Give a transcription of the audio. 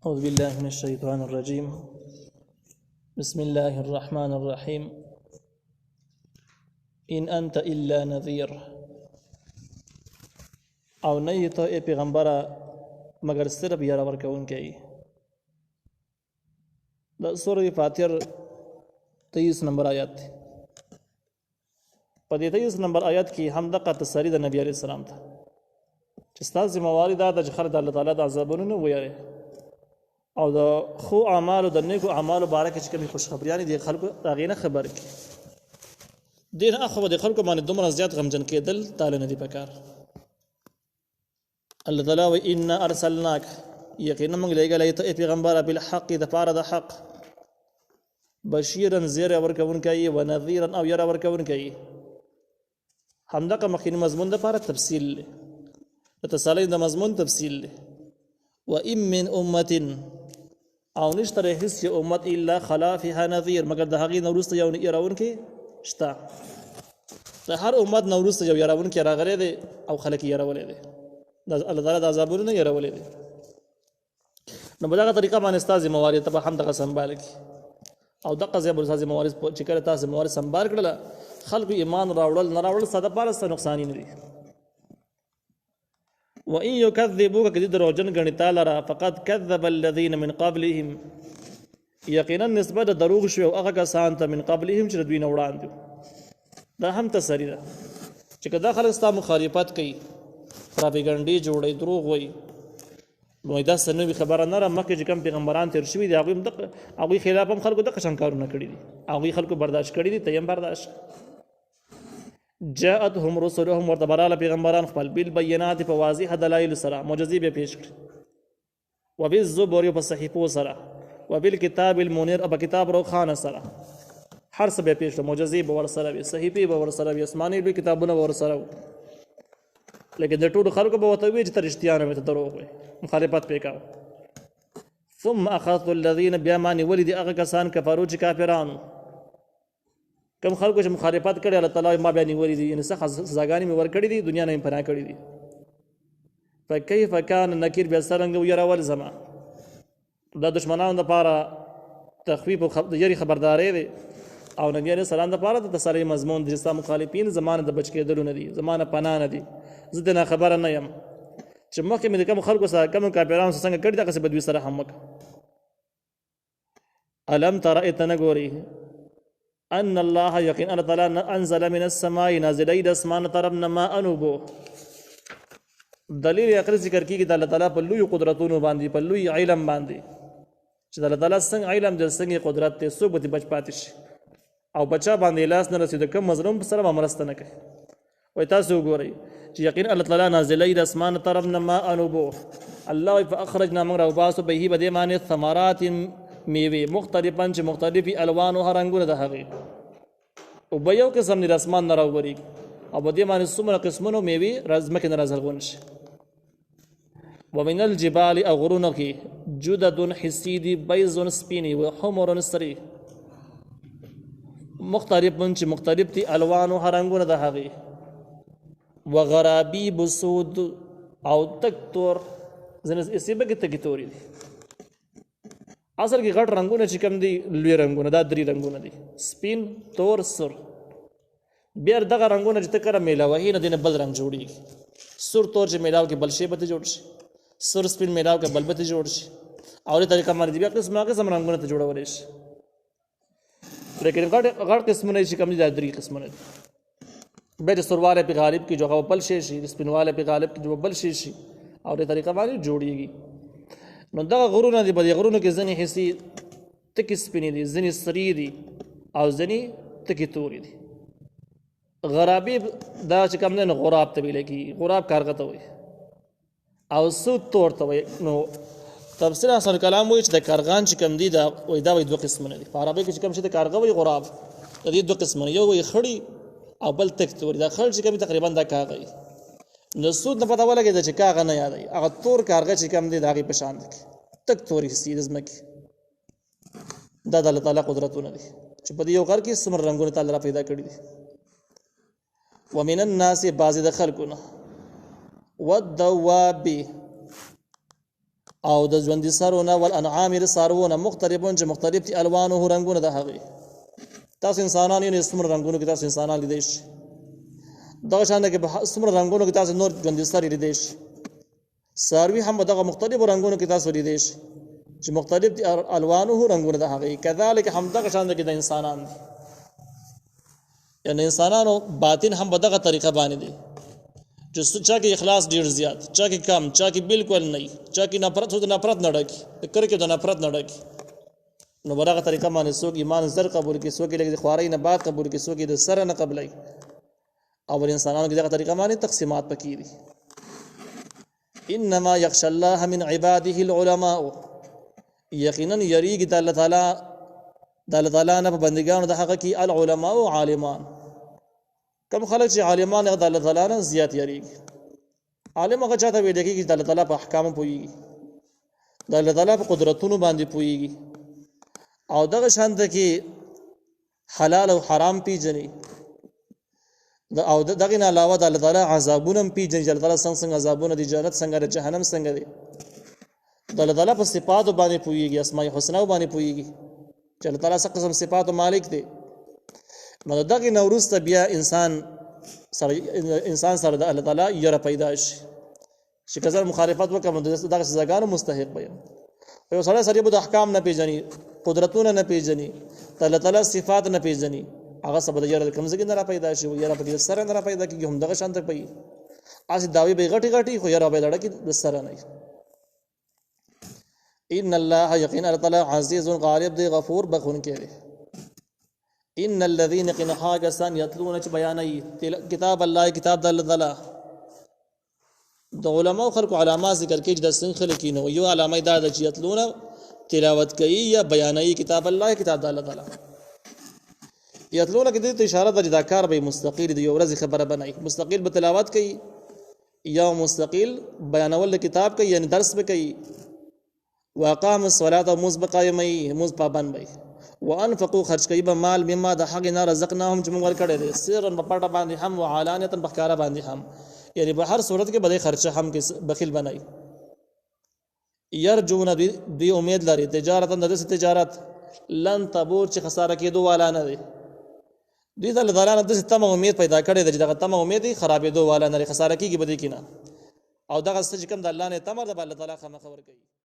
أعوذ بالله من الشيطان الرجيم. بسم الله الرحمن الرحيم. إن أنت إلا نذير. او نه ته ای پیغمبره مگر صرف یاره ورکوونکی. د سورة فاتر 23 نمبر آیات دی. په دې 23 نمبر آیات کې هم دغه تسری د نبی عليه السلام ته چې ستاسو ذمہواری دا د خلک د الله تعالی د عذابونو نه ویری او د خو اعمالو د نیکو اعمالو باره کې چې کومې خوشخبریانې دي خلکو هغې نه خبر کړي. دې نه اخو د خلکو باندې دومره زیات غمجن کېدل تعالی نه دي پکار. الله تعالی و ان ارسلناک یقینا موږ لېږلی ته پیغمبره بالحق د پاره د حق بشیرا زیر ورکوونکی و نذیرا او یره ورکوونکی. همدغه مخکینی مضمون د پاره تفصیل دی د تسلی د مضمون تفصیل دی. و ان من امه او نشته هیڅ امت الا خلا فيها نذير مگر د هغې نه وروسته یو یراونکی شته. د هر امت نه وروسته یو یراونکی راغلی دی او خلک یې یرولی دی. الله تعالی د عذابونو نه یرولی دی. نو په دغه طریقه باندې ستا ذمہواري ته به هم دغه سنبال کړي او دغه ځای به ستا ذمہواري چې کله تا ذمہواري سنبال کړله خلکو ایمان راوړل نه راوړل ستا دپاره څه نقصاني نه دي. وَإِن يُكَذِّبُوكَ كَدِي دروغجن غني تعالی را فقط كذب الذين من قبلهم یقینا نسبت دروغ شو هغه کسان ته من قبلهم چې دوی نه وړاندې دا هم تسری ده چې کله خلک ستا مخالفت کوي پراپګاندا جوړي دروغ وایي نو دا سنوي خبره نه را مکه چې کوم پیغمبران تیر شوي دي هغه خلاف هم خلکو د قشن کارونه کړی دي هغه خلکو برداشت کړی دي ته هم برداشت. جاءتهم رسلهم ورتبراله پیغمبران خپل بالبينات په واضح دلایل سره معجزې به پیش کړي وبالزبر په صحیفو سره وبالکتاب المنیر په کتاب روخانه سره هر څه به پیش معجزې به ور سره وي صحیفې به ور سره وي آسماني به کتابونه ور سره وي لیکن د ټول خلکو به وته وي چې تر اشتیانه مت دروغ وي مخالفت وکاو. ثم اخذت الذين بيمان ولد اغه کسان کفرو چې کافرانو کم خلکو چې مخالفت کړي الله تعالی ما بیان وری دي ان څه سزاګانی مې ور کړی دي دنیا نه پناه کړی دي. فكيف كان نکیر بیا سرنګ ويرول زما د دشمنانو لپاره تخویف او یری خبرداري دي او نبی عليه السلام لپاره د تسلی مضمون دي چې مخالفین زمانه د بچ کېدل نه دي زمانه پناه نه دي زه دې نه خبره نه یم چې مخکې مې د کوم خلکو سره کوم کافرانو څنګه کړي دغه څه بدوي سره هم وکړه. الم تر اتنګوري ان الله يقين الله تعالی انزل من السماء نازل اید اسمان طرفنا ما انوبو دلیل عقل ذکر کیږي د الله تعالی په لوی قدرتونو باندې په لوی علم باندې چې د الله تعالی څنګه علم د څنګه قدرت ته څوک به بچ پاتې شي او بچا باندې لاس نه رسید کوم مظلوم سره مرسته نه کوي. وای تاسو وګورئ چې یقین الله تعالی نازل اید اسمان طرفنا ما انوبو الله فاخرجنا من روباسو به بده معنی ثمرات میوه مختلفاً چې مختلفي الوانو رنگونه د هغې او به یو قسم د اسمان نه راووري او په دې باندې څومره قسمونو میوې ځمکې نه راځلغون شي. ومن الجبال او غرونو کې جدد حسي دي بیض سپینې و حمر سري مختلفاً چې مختلف دي الوانو رنگونه د هغې وغرابيب سود او تکتور ځنه اسیبه کې تکتوري دي اصل کې غټ رنگونه چې کوم دي لوی رنگونه دا درې رنگونه دي سپین تور سر. بیا دغه رنگونه چې تکره میلاوي نه دینه بل رنگ جوړیږي سر تور چې میلاو کې بل شی به جوړ شي سر سپین میلاو کې بل به جوړ شي او دې طریقه باندې بیا قسم رنگونه ته جوړول شي. لیکن غټ قسمونه چې کوم دي دا درې قسمونه دي. به د سرواله په غالب کې جو بل شي سپینواله په غالب کې جو بل شي او دې طریقه باندې جوړیږي. نو دغه غرونه دي په دې غرونو کې ځنې حصې تکې سپینې دي ځنې سرې دي او ځنې تکې تورې دي. غرابیب دا چې کوم دی نو غراب ته ویل کېږي غراب کارغه ته وایي او سود تور ته وایي. نو تفسیر احسن کلام وایي چې د کارغان چې کوم دي دا وایي دوه قسمونه دي په عربي کې چې کوم شي د کارغه وایي غراب د دې دوه قسمونه یو وایي خړی او بل تک تورې دا خړ چې کوم تقریبا دا کاغه نو سود نه پته ولګېده چې کاغه نه یادوي هغه تور کارغه چې کوم دی د هغې په شان دی تک تورې حصې د ځمکې دا د الله تعالی قدرتونه دي چې په دې یو غر کې څومره رنګونه تعالی را پیدا کړي دي. ومن الناس بعضې د خلکو نه والدواب او د ژوندي سرونه والانعام د څاروونه مختلفون چې مختلف دي الوانه رنګونه د هغې. تاسو انسانان یې څومره رنګونو کې تاسو انسانان لیدی شي، دغه شان کې څومره رنګونو کې تاسو نور ژوندي سري لیدی شي. څاروي هم دغه مختلفو رنګونو کې تاسو لیدی شي چې مختلف دي الوانه رنګونه د هغې. کذلک هم دغه شان کې د انسانان دي، یعنی انسانانو باطن هم په دغه طریقه باندې دی چې چا کې اخلاص ډیر زیات، چا کې کم، چا کې بالکل نه، چا کې نفرت نه ډکي، د کرکې د نفرت نه ډکي. نو په دغه طریقه باندې څوک ایمان زر قبول کړي، څوک یې د خوارۍ نه بعد قبول کړي، څوک یې د سره نه قبلوي. او پر انسانانو کې دغه طریقه باندې تقسیمات پکې دي. انما یخشى الله من عباده العلماء، یقینا یریږي د الله تعالی نه په بندګانو د هغه کې العلماء عالمان. کم خلک چې عالمان د الله تعالی نه زیات یریږي. عالم هغه چاته ویل کېږي چې د الله تعالی په احکامو پوهېږي، د الله تعالی په قدرتونو باندې پوهېږي، او دغه شان ته کې حلال او حرام پیژني، او دغه نه علاوه د الله تعالی عذابونه هم پیژني چې الله تعالی څنګه عذابونه دي، جنت څنګه ده، جهنم څنګه دی. د الله تعالی په صفاتو باندې پوهېږي، اسماء الحسنا باندې پوهېږي چې الله تعالی څه قسم صفاتو مالک دی. نو دغه نه وروسته بیا انسان سره د الله تعالی یره پیدا شي چې که زه مخالفت وکړم نو دغه سزاګانو مستحق به یم. یو سړی سړی به د احکام نه پیژني، قدرتونه نه پیژني، د الله تعالی صفات نه پیژني، هغه څه به د یره د کوم ځای نه را پیدا شي، یره پکې د سره نه را پیدا کېږي. هم دغه شان ته پوهېږي هسې دعوې به یې غټې خو یره به یې لړکې د سره نه. ان الله یقینا الله تعالی عزیز غالب دی، غفور بخښونکی دی. ان الذين يقينها كسان يتلون چې بیانوي کتاب الله، کتاب د الله تعالی. د علماء خلکو علامات ذکر کوي چې د څنګه خلک نو یو علامه دا ده چې یتلون تلاوت کوي یا بیانوي کتاب الله، کتاب د الله تعالی. یتلون کې د اشاره د دا کار به مستقیل دی، یو ورځ خبره بنای مستقیل به تلاوت کوي یا مستقیل بیانول کتاب کوي، یعنی درس به کوي. واقام الصلاه موز بقایمي، موز پابند وي. وانفقوا خرج کوي به مال مما د حق نه رزقناهم چې موږ ورکړی دی، سرا په پټه باندې هم وعلانیه په ښکاره باندې هم، یعنی په هر صورت کې به خرچه هم کې بخیل بنای. يرجون دی امید لري تجارت د تجارت لن تبور چې خساره کېدو والا نه دی. دوی د الله تعالی نه د تمه امید پیدا کړي د دغه تمه امید خرابېدو والا نه، خساره کېږي به دې کې نه. او دغه څه چې کوم د الله نه تمه د الله تعالی خامخ ور کوي.